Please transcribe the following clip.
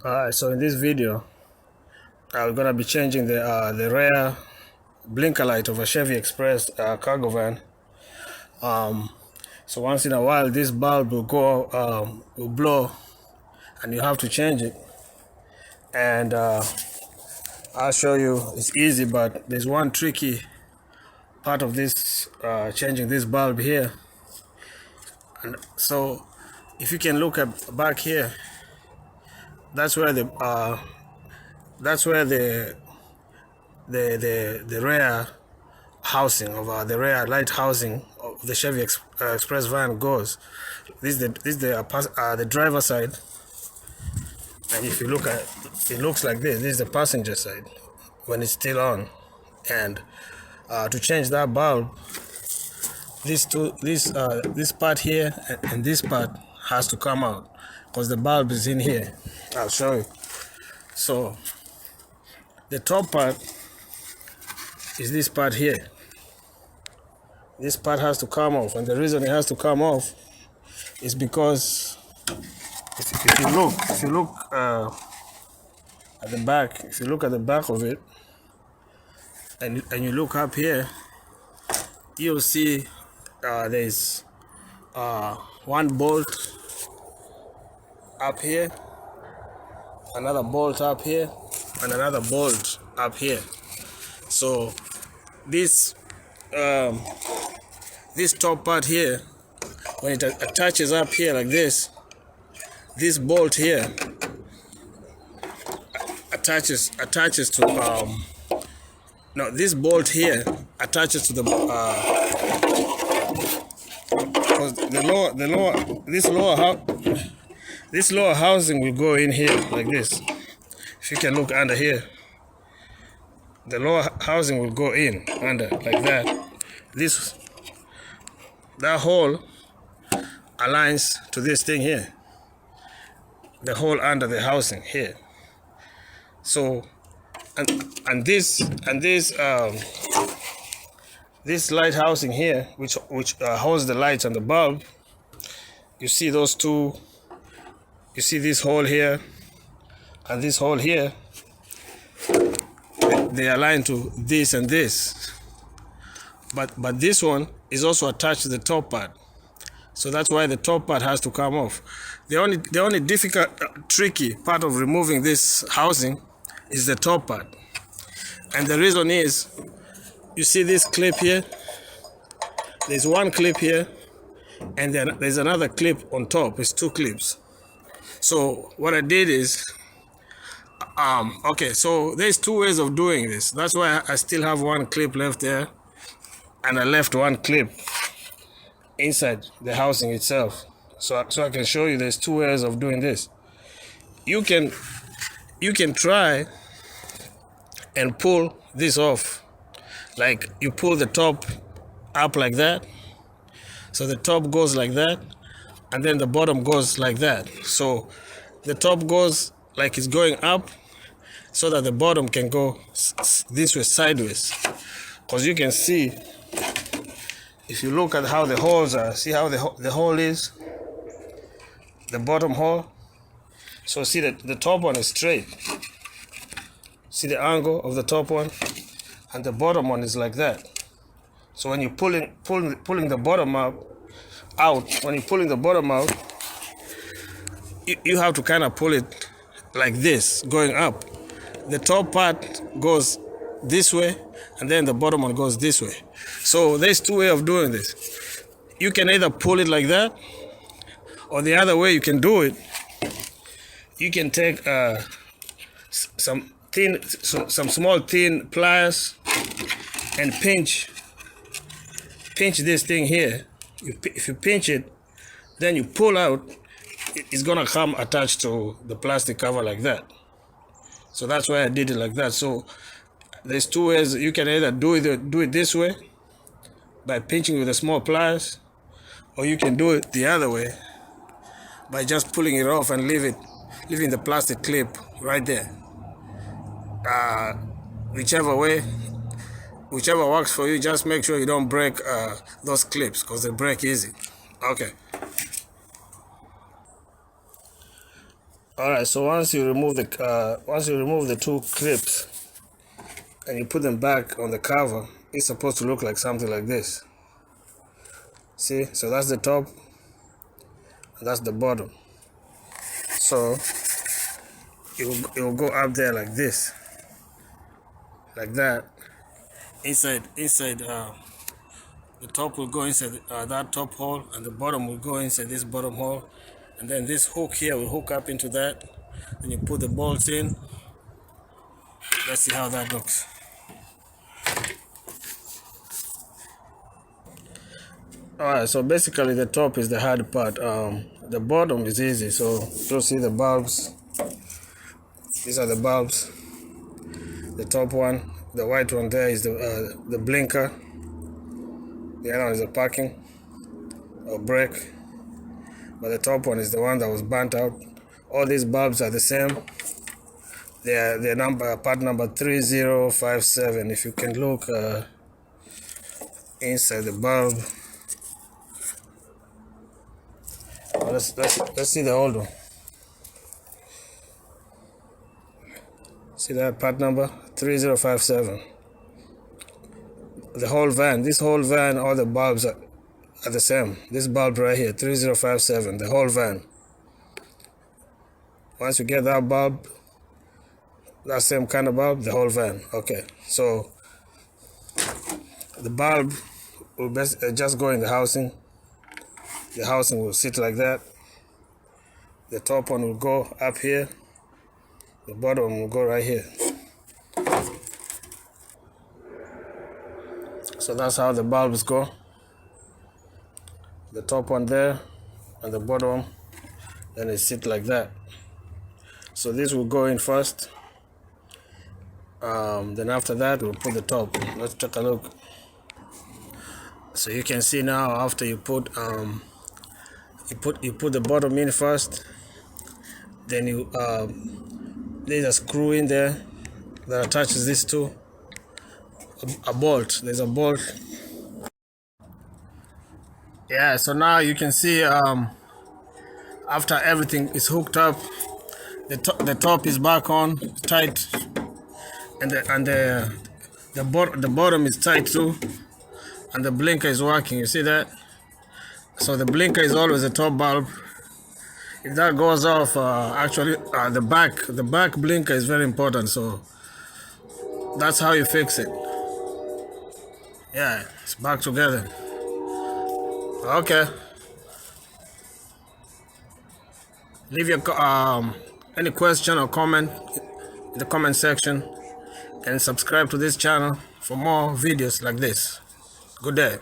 Alright, so in this video, we're gonna be changing the rear blinker light of a Chevy Express cargo van. So once in a while, this bulb will blow, and you have to change it. And I'll show you. It's easy, but there's one tricky part of this changing this bulb here. And so, if you can look at back here, that's where the rear housing of the rear light housing of the Chevy Express van goes. This is the driver side, and if you look at it, looks like this. This is the passenger side when it's still on. And to change that bulb, this part here and this part has to come out because the bulb is in here. I'll show you. So the top part is this part here. This part has to come off, and the reason it has to come off is because if you look at the back, if you look at the back of it, and you look up here, you'll see there's one bolt up here, another bolt up here, and another bolt up here. So this top part here, when it attaches up here like this bolt here attaches to no, this bolt here attaches to the this lower housing will go in here like this. If you can look under here, the lower housing will go in under like that. That hole aligns to this thing here, the hole under the housing here. So and this light housing here, which holds the lights and the bulb, you see those two. You see this hole here and this hole here. They align to this and this, but this one is also attached to the top part. So that's why the top part has to come off. The only difficult, tricky part of removing this housing is the top part. And the reason is, you see this clip here? There's one clip here, and then there's another clip on top. It's two clips. So what I did is, okay, so there's two ways of doing this. That's why I still have one clip left there, and I left one clip inside the housing itself. So I can show you there's two ways of doing this. You can try and pull this off. Like, you pull the top up like that. So the top goes like that, and then the bottom goes like that. So the top goes like it's going up, so that the bottom can go this way, sideways. Because you can see, if you look at how the holes are, see how the hole is? The bottom hole. So see that the top one is straight. See the angle of the top one? And the bottom one is like that. So when you're pulling the bottom out, when you're pulling the bottom out, you have to kind of pull it like this, going up. The top part goes this way, and then the bottom one goes this way. So there's two ways of doing this. You can either pull it like that, or the other way you can do it, you can take some small thin pliers and pinch this thing here. If you pinch it, then you pull out, it's gonna come attached to the plastic cover like that. So that's why I did it like that. So there's two ways. You can either do it this way by pinching with the small pliers, or you can do it the other way by just pulling it off and leaving the plastic clip right there. Whichever works for you. Just make sure you don't break those clips, because they break easy. Okay. All right, so once you remove the two clips and you put them back on the cover, it's supposed to look like something like this. See, so that's the top and that's the bottom. So it will go up there like this, like that. Inside the top will go inside that top hole, and the bottom will go inside this bottom hole, and then this hook here will hook up into that. Then you put the bolts in. Let's see how that looks. Alright, so basically the top is the hard part. The bottom is easy. So you'll see the bulbs. These are the bulbs. The top one, the white one there is the blinker. The other one is the parking or brake. But the top one is the one that was burnt out. All these bulbs are the same. They're part number 3057. If you can look inside the bulb. Let's see the old one. See that part number 3057. The whole van, this whole van, all the bulbs are the same. This bulb right here, 3057, the whole van. Once you get that bulb, that same kind of bulb, the whole van. Okay, so the bulb will just go in the housing. The housing will sit like that. The top one will go up here. The bottom will go right here. So that's how the bulbs go. The top one there and the bottom, then it sit like that. So this will go in first. Then after that we'll put the top. Let's take a look. So you can see now after you put the bottom in first, then you there's a screw in there that attaches these two. A bolt. There's a bolt. Yeah. So now you can see after everything is hooked up, the top is back on tight, and the bottom is tight too, and the blinker is working. You see that? So the blinker is always the top bulb. If that goes off, the back blinker is very important. So that's how you fix it. Yeah, it's back together. Okay. Leave your any question or comment in the comment section, and subscribe to this channel for more videos like this. Good day.